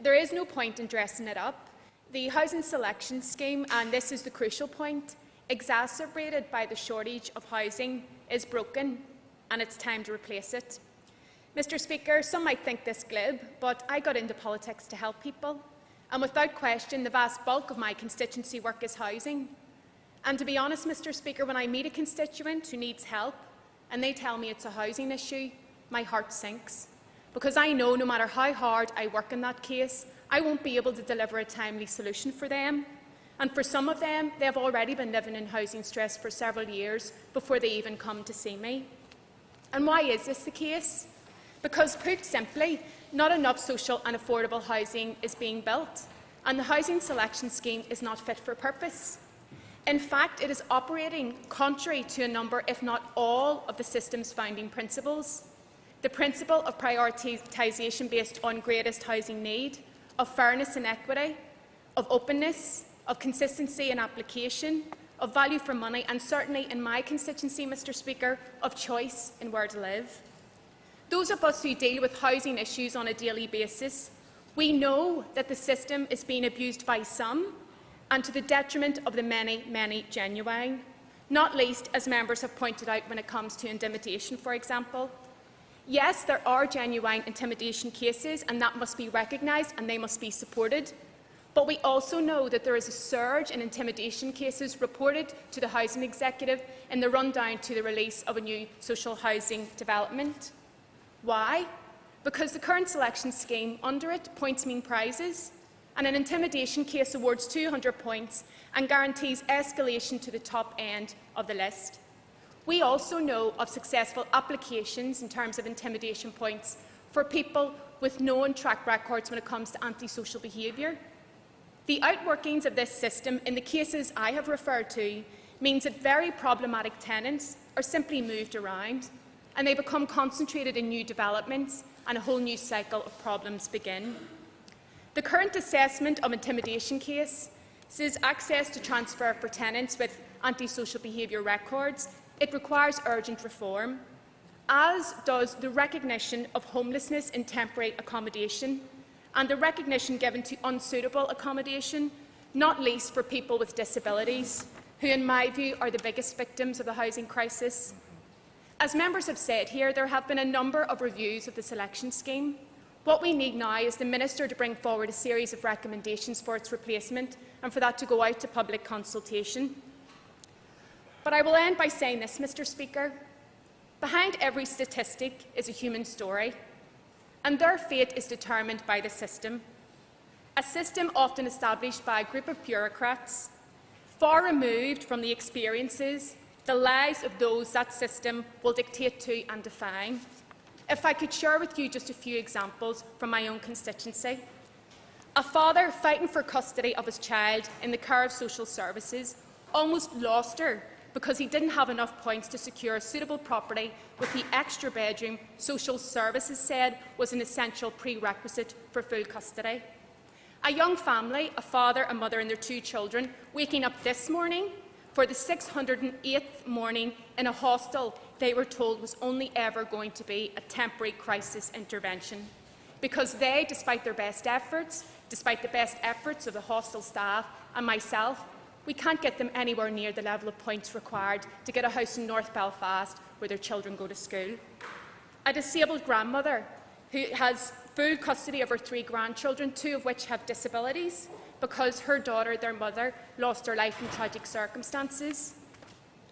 There is no point in dressing it up. The housing selection scheme, and this is the crucial point, exacerbated by the shortage of housing, is broken, and it's time to replace it. Mr. Speaker, some might think this glib, but I got into politics to help people, and without question, the vast bulk of my constituency work is housing. And to be honest, Mr. Speaker, when I meet a constituent who needs help and they tell me it's a housing issue, my heart sinks, because I know no matter how hard I work in that case, I won't be able to deliver a timely solution for them. And for some of them, they have already been living in housing stress for several years before they even come to see me. And why is this the case? Because, put simply, not enough social and affordable housing is being built, and the housing selection scheme is not fit for purpose. In fact, it is operating contrary to a number, if not all, of the system's founding principles. The principle of prioritisation based on greatest housing need, of fairness and equity, of openness, of consistency in application, of value for money, and certainly in my constituency, Mr. Speaker, of choice in where to live. Those of us who deal with housing issues on a daily basis, we know that the system is being abused by some and to the detriment of the many, many genuine, not least, as members have pointed out, when it comes to intimidation, for example. Yes, there are genuine intimidation cases, and that must be recognised and they must be supported. But we also know that there is a surge in intimidation cases reported to the Housing Executive in the rundown to the release of a new social housing development. Why? Because the current selection scheme, under it, points mean prizes, and an intimidation case awards 200 points and guarantees escalation to the top end of the list. We also know of successful applications in terms of intimidation points for people with known track records when it comes to antisocial behaviour. The outworkings of this system in the cases I have referred to means that very problematic tenants are simply moved around and they become concentrated in new developments and a whole new cycle of problems begin. The current assessment of intimidation cases is access to transfer for tenants with antisocial behaviour records. It requires urgent reform, as does the recognition of homelessness in temporary accommodation and the recognition given to unsuitable accommodation, not least for people with disabilities, who in my view are the biggest victims of the housing crisis. As members have said here, there have been a number of reviews of the selection scheme. What we need now is the Minister to bring forward a series of recommendations for its replacement and for that to go out to public consultation. But I will end by saying this, Mr. Speaker. Behind every statistic is a human story, and their fate is determined by the system. A system often established by a group of bureaucrats, far removed from the experiences, the lives of those that system will dictate to and define. If I could share with you just a few examples from my own constituency. A father fighting for custody of his child in the care of social services almost lost her because he didn't have enough points to secure suitable property with the extra bedroom social services said was an essential prerequisite for full custody. A young family, a father, a mother and their 2 children, waking up this morning for the 608th morning in a hostel they were told was only ever going to be a temporary crisis intervention, because they, despite their best efforts, despite the best efforts of the hostel staff and myself, we can't get them anywhere near the level of points required to get a house in North Belfast where their children go to school. A disabled grandmother who has full custody of her 3 grandchildren, 2 of which have disabilities, because her daughter, their mother, lost her life in tragic circumstances.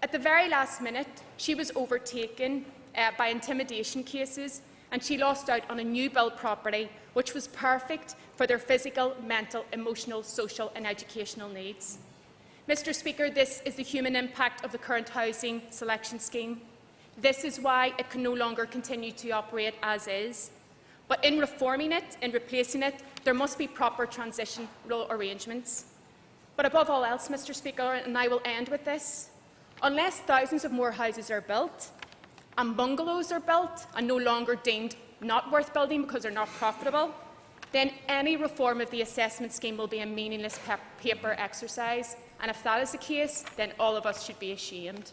At the very last minute, she was overtaken by intimidation cases, and she lost out on a new build property which was perfect for their physical, mental, emotional, social and educational needs. Mr. Speaker, this is the human impact of the current housing selection scheme. This is why it can no longer continue to operate as is. But in reforming it, in replacing it, there must be proper transitional arrangements. But above all else, Mr. Speaker, and I will end with this, unless thousands of more houses are built and bungalows are built and no longer deemed not worth building because they're not profitable, then any reform of the assessment scheme will be a meaningless paper exercise. And if that is the case, then all of us should be ashamed.